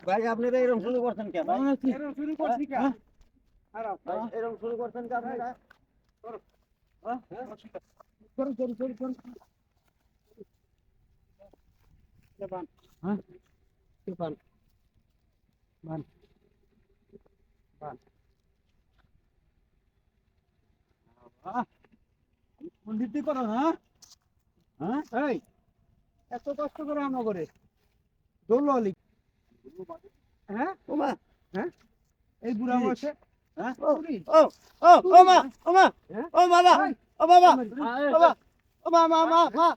ভাই আপনারা এরকম শুরু করছেন কে ভাই? এরকম শুরু করছি কে? এরকম শুরু করছেন কে আপনারা? করুন করুন করুন করুন। বান হ্যাঁ বান বান বান পন্ডিতি করো না হ্যাঁ এই এত কষ্ট করে আমরা করে দৌড়লি হ্যাঁ ওমা হ্যাঁ এই বুড়া বয়সে হ্যাঁ ও ও ও ও মা ও মা ও বাবা ও বাবা বাবা ও মা মা মা মা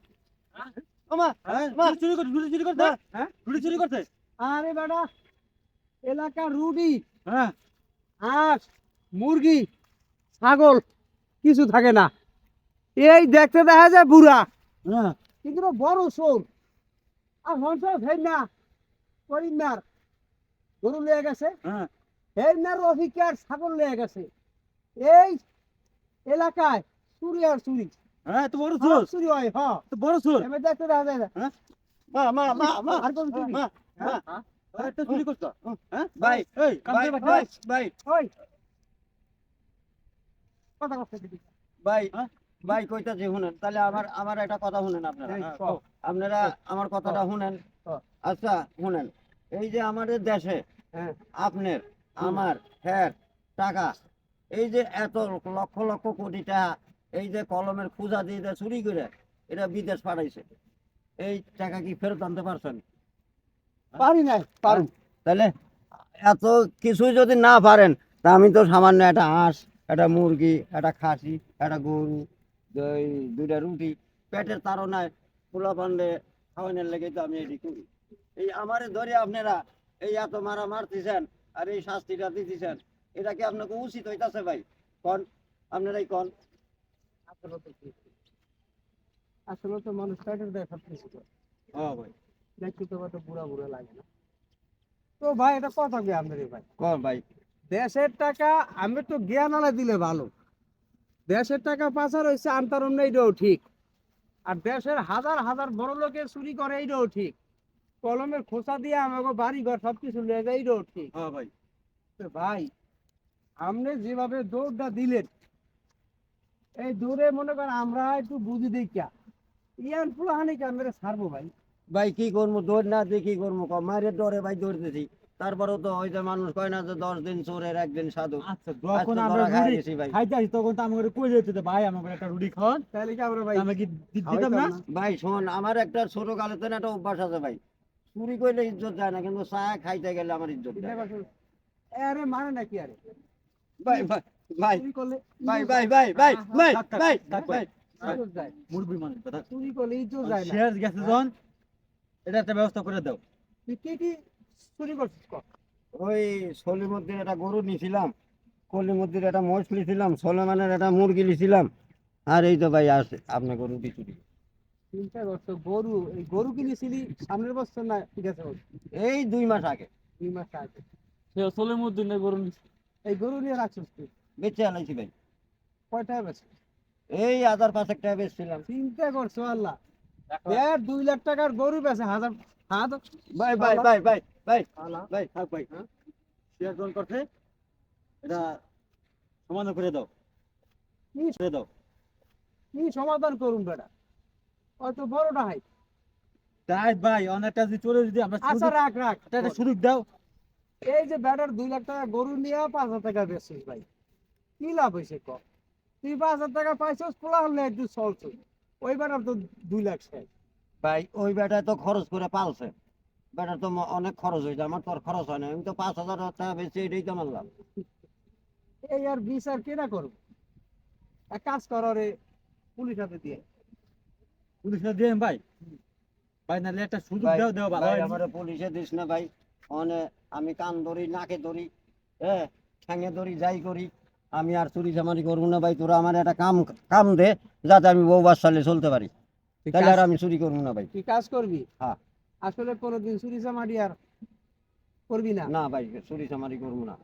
ও মা মা চুরি করতে হ্যাঁ চুরি করতে আরে বেটা এলাকা রুডি হ্যাঁ হাঁস মুরগি ছাগল কিছু থাকে না এই দেখতে দেখা যায় বুড়া হ্যাঁ কিন্তু বড় সোর আর হংস ফের না করিনার গরু লয়ে গেছে হ্যাঁ ফেরনার অফিকার ছাগল লয়ে গেছে এই এলাকায় চুরি আর চুরি হ্যাঁ তো বড় চোর চুরি হয় হ্যাঁ তো বড় চোর আমি দেখতে দেখা যায় না হ্যাঁ মা মা মা মা আর কোন চুরি মা মা একটা চুরি করছ হ্যাঁ ভাই এই ভাই ভাই ভাই ওই কথা কথা দিবি ভাই ভাই কইতাছি শুনেন তাহলে আমার একটা কথা শুনেন আপনারা আপনারা আমার কথাটা শুনেন আচ্ছা শুনেন এই যে আমাদের দেশে আপনার আমার হ্যাঁ টাকা এই যে এত লক্ষ লক্ষ কোটি টাকা এই যে কলমের খুঁজা দিয়ে চুরি করে এটা বিদেশ পাঠাইছে এই টাকা কি ফেরত আনতে পারছেন? পারি নাই পারুন তাহলে এত কিছুই যদি না পারেন তা আমি তো সামান্য একটা হাঁস একটা মুরগি একটা খাসি একটা গরু এই দুইটা রুটি পেটের তাড়নায় পোলা পান্ডে খাওয়ানোর লেগে তো আমি এটি করি এই আমারে ধরে আপনারা এই এত মারা মারতেছেন আর এই শাস্তিটা দিতেছেন এটা কি আপনাকে উচিত হইতাছে ভাই কন আপনারাই কন আসলে তো মানুষ পেটের দেখা হ্যাঁ ভাই দেখতে তো কত বুড়া বুড়া লাগে না তো ভাই এটা কথা কি আপনার ভাই কন ভাই দেশের টাকা আমি তো জ্ঞান আলা দিলে ভালো দেশের টাকা পাচার হয়েছে আন্তরণ এইটাও ঠিক আর দেশের হাজার হাজার বড় লোকের চুরি করে এইটাও ঠিক কলমের খোসা দিয়ে আমাকে বাড়ি ঘর সবকিছু নিয়ে যায় এইটাও ঠিক হ্যাঁ ভাই তো ভাই আপনি যেভাবে দৌড়টা দিলেন এই দৌড়ে মনে করেন আমরা একটু বুঝি দেখিয়া ইয়ান ফুলাহানি ক্যামেরা ছাড়বো ভাই ভাই কি করবো দৌড় না দিয়ে কি করবো মায়ের ডরে ভাই দৌড়তেছি তারপরেও তো ওই যে মানুষ কয় না যে 10 দিন চোরের একদিন সাধু আচ্ছা যখন আমরা খাইতেছি ভাই খাইতেছি তখন তো আমাকে কই যেতে ভাই আমাকে একটা রুটি খাওয়ান তাহলে কি আমরা ভাই আমি কি দিতাম না ভাই শোন আমার একটা ছোট কালেতে একটা অভ্যাস আছে ভাই চুরি করলে ইজ্জত যায় না কিন্তু চা খাইতে গেলে আমার ইজ্জত যায় আরে মানে নাকি আরে ভাই ভাই ভাই ভাই ভাই ভাই ভাই ভাই ভাই ভাই মুরগি মানে কথা চুরি করলে ইজ্জত যায় না শেয়ার গেছে জন এটা একটা ব্যবস্থা করে দাও তুই কি চুরি করছিস ওই সলিমুদ্দিন একটা গরু নিয়েছিলাম কলিমুদ্দিন একটা মোষ নিয়েছিলাম সলেমানের একটা মুরগি নিয়েছিলাম আর এই তো ভাই আছে আপনার গরু চুরি চিন্তা করছো গরু এই গরু কিনেছিলি সামনের বছর না ঠিক আছে এই 2 মাস আগে 2 মাস আগে সে সলিমুদ্দিনের গরু এই গরু নিয়ে রাখছিস তুই বেঁচে আনাইছি ভাই কয় টাকা বেচে এই 1005 টাকা বেচছিলাম চিন্তা করছো আল্লাহ 2 লাখ টাকার গরু বেচে হাজার ভাই ভাই ভাই ভাই ভাই ভাই থাক ভাই শেয়ার কোন করতে এটা সমাধান করে দাও কি করে দাও কি সমাধান করুন বেটা অত বড়টা হাই তাই ভাই অনেকটা যদি চলে যদি আমরা আচ্ছা রাখ রাখ এটা শুরু দাও এই যে বেটার 2 লাখ টাকা গরু নিয়ে 5,000 টাকা বেচছিস ভাই কি লাভ হইছে ক তুই 5,000 টাকা পাইছস পোলা হলে একটু চলছ ওই বেটার তো 2 লাখ শেষ ভাই ওই বেটা তো খরচ করে পালছে বেটার তো অনেক খরচ হয়েছে আমার তো আর খরচ হয় না আমি তো 5,000 টাকা বেশি এটাই তো মানলাম এই আর বিচার কেনা করব এক কাজ করো রে পুলিশ হাতে দিয়ে পুলিশ হাতে দিয়ে ভাই ভাই নালে একটা সুযোগ দাও ভালো হয় আমারে পুলিশে দিস না ভাই অনে আমি কান ধরি নাকে ধরি হ্যাঁ ঠ্যাঙে ধরি যাই করি আমি আর চুরি চামারি করবো না ভাই তোরা আমার একটা কাম দে যাতে আমি বউ বাচ্চালে চলতে পারি তাহলে আর আমি চুরি করবো না ভাই তুই কাজ করবি হ্যাঁ আসলে কোনোদিন চুরি চামারি আর করবি না না ভাই চুরি চামারি করবো না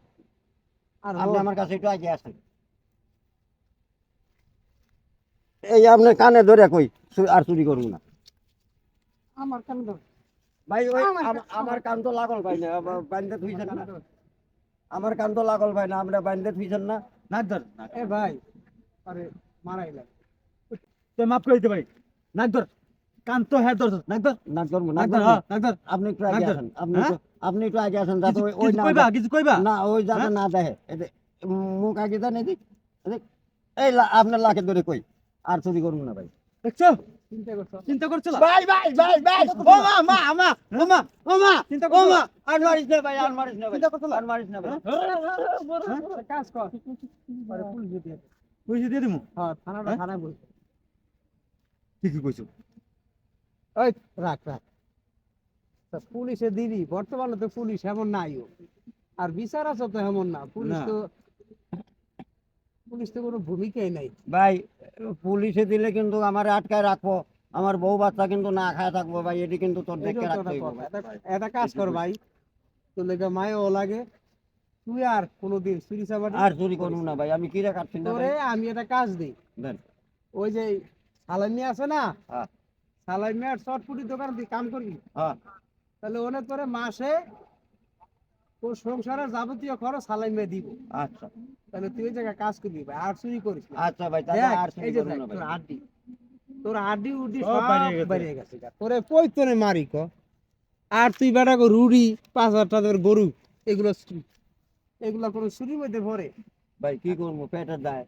আর আপনি আমার কাছে একটু আগে আসেন। এই আপনার কানে ধরে কই আর চুরি করবো না আমার কান ধর ভাই। ওই আমার আমার কান তো লাগল ভাই না, বান্ধে থুইছেন না। আমার কান তো লাগল ভাই না, আমরা বান্ধে থুইছেন না। নাক ধর এ ভাই আরে মারাই লাগে তুই মাফ করে দিতে ভাই। নাক ধর, কান তো হ্যাঁ ধর, নাক ধর, নাক ধরবো, নাক নাক ধর, ধরবো। হ্যাঁ, নাক ধর। আপনি একটু নাক আগে ধর। আসেন, হ্যাঁ? আপনি একটু আগে আসেন যাতে কিছু ওই কিছু না কইবা, কিছু কইবা? না, ওই যাতে হ্যাঁ? না দেখে। মুখ আগে দেন এদিক এদিক। এই আপনার লাখে ধরে কই আর চুরি করবো না ভাই। দেখছো? চিন্তা করছো চিন্তা করছো না? ভাই ভাই ভাই ভাই, ও মা মা মা ও মা ও মা চিন্তা ও করছো মা, না? আর মারিস না ভাই, আর মারিস না ভাই, চিন্তা করছো না? আর মারিস না ভাই। একটা কাজ কর আরে পুলিশে দিয়ে দে। পয়সা দিয়ে দিমু। হ্যাঁ থানাটা হ্যাঁ? থানায় বলছে ঠিকই কইছো। ওই রাখ রাখ তা পুলিশে দিবি বর্তমানে তো পুলিশ এমন নাইও আর বিচার আছে তো এমন না না। পুলিশ তো কোনো ভূমিকাই নাই ভাই পুলিশে দিলে কিন্তু আমার আটকায় রাখবো, আমার বউ বাচ্চা কিন্তু না খায় থাকবো ভাই, এটি কিন্তু তোর দেখে এটাও তো রাখতে একটা হইব কথা ভাই। এটা কাজ কর ভাই তোর লেগে মায়ও লাগে তুই আর কোনোদিন চুরি চাবাড়ি আর চুরি করবো না ভাই, আমি কিরা কাটছি না তোরে ভাই। আমি একটা কাজ দিই দেন। ওই যে সালামি আছে না হ্যাঁ সালামি আর চটপুটি দোকান দিয়ে কাম করবি হ্যাঁ তাহলে ওনে তোরে মাসে তোর সংসারের যাবতীয় খরচ সালামি দিব আচ্ছা তাহলে তুই ওই জায়গায় কাজ করবি ভাই আর চুরি করিস না আচ্ছা ভাই, তাহলে দেখ, আর চুরি এই যে করবো দেখ, না ভাই। তোর হাড্ডি উড্ডি সব সব বাইরে গেছে। বাইরে গেছে গা। তোরে কই তোরে মারি ক আর তুই বেটা গো রুড়ি 5,000 টাকার গরু এগুলো কোনো চুরির মধ্যে ভরে ভাই কি করবো, পেটের দায়।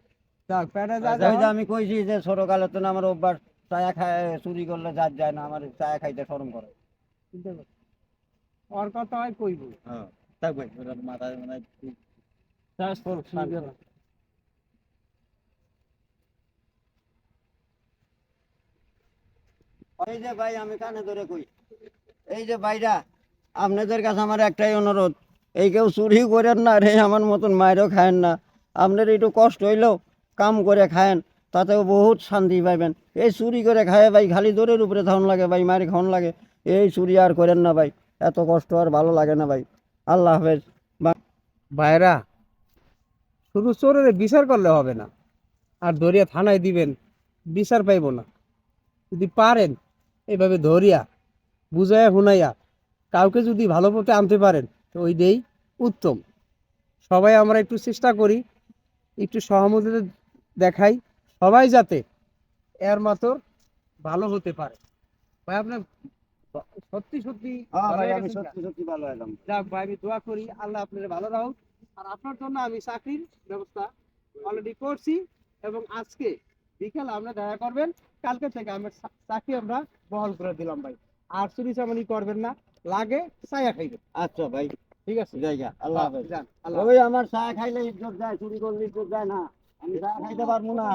দেখ পেটে যা ওই যে আমি কইছি যে ছোটকালে তো না আমার অভ্যাস, চায়া খায় চুরি করলে যার যায় না, আমার চায়া খাইতে শরম করে। চিন্তা কর। ওর কথা হয় কইব হ্যাঁ। থাক ভাই, ওটা মাথায় মানে এই যে ভাই আমি কানে ধরে কই, এই যে ভাইরা আপনাদের কাছে আমার একটাই অনুরোধ, এই কেউ চুরি করেন না রে, আমার মতন মায়েরও খায়েন না। আপনার একটু কষ্ট হইলেও কাম করে খায়েন, তাতেও বহুত শান্তি পাইবেন। এই চুরি করে খায় ভাই, খালি দৌড়ের উপরে খাওয়ান লাগে ভাই, মায়ের খাওয়ান লাগে। এই চুরি আর করেন না ভাই, এত কষ্ট আর ভালো লাগে না ভাই। আল্লাহ হাফেজ। ভাইরা শুধু চোরের বিচার করলে হবে না আর ধরিয়া থানায় দিবেন বিচার পাইব না যদি পারেন এভাবে ধরিয়া বুঝাইয়া শুনাইয়া কাউকে যদি ভালো পথে আনতে পারেন তো ওইটাই উত্তম সবাই আমরা একটু চেষ্টা করি একটু সহমত দেখাই সবাই যাতে এর মতো ভালো হতে পারে ভাই আপনার সত্যি সত্যি হ্যাঁ ভালো ভাই, হয়ে আমি গেছেন গা? সত্যি সত্যি ভালো এলাম। যাক ভাই আমি দোয়া করি আল্লাহ আপনার ভালো রাখুক আর আপনার জন্য আমি চাকরির ব্যবস্থা অলরেডি করছি এবং আজকে বিকেলে আমরা দেখা করবেন কালকে থেকে আমরা চাকরি আমরা বহাল করে দিলাম ভাই আর চুরি চামানি করবেন না লাগে ছায়া খাইবেন আচ্ছা ভাই, ঠিক আছে জায়গা আল্লাহ হাফেজ। যান আল্লাহ ওই আমার চা খাইলে ইজ্জত যায়, চুরি করলে ইজ্জত যায় না। আমি চা খাইতে পারবো না।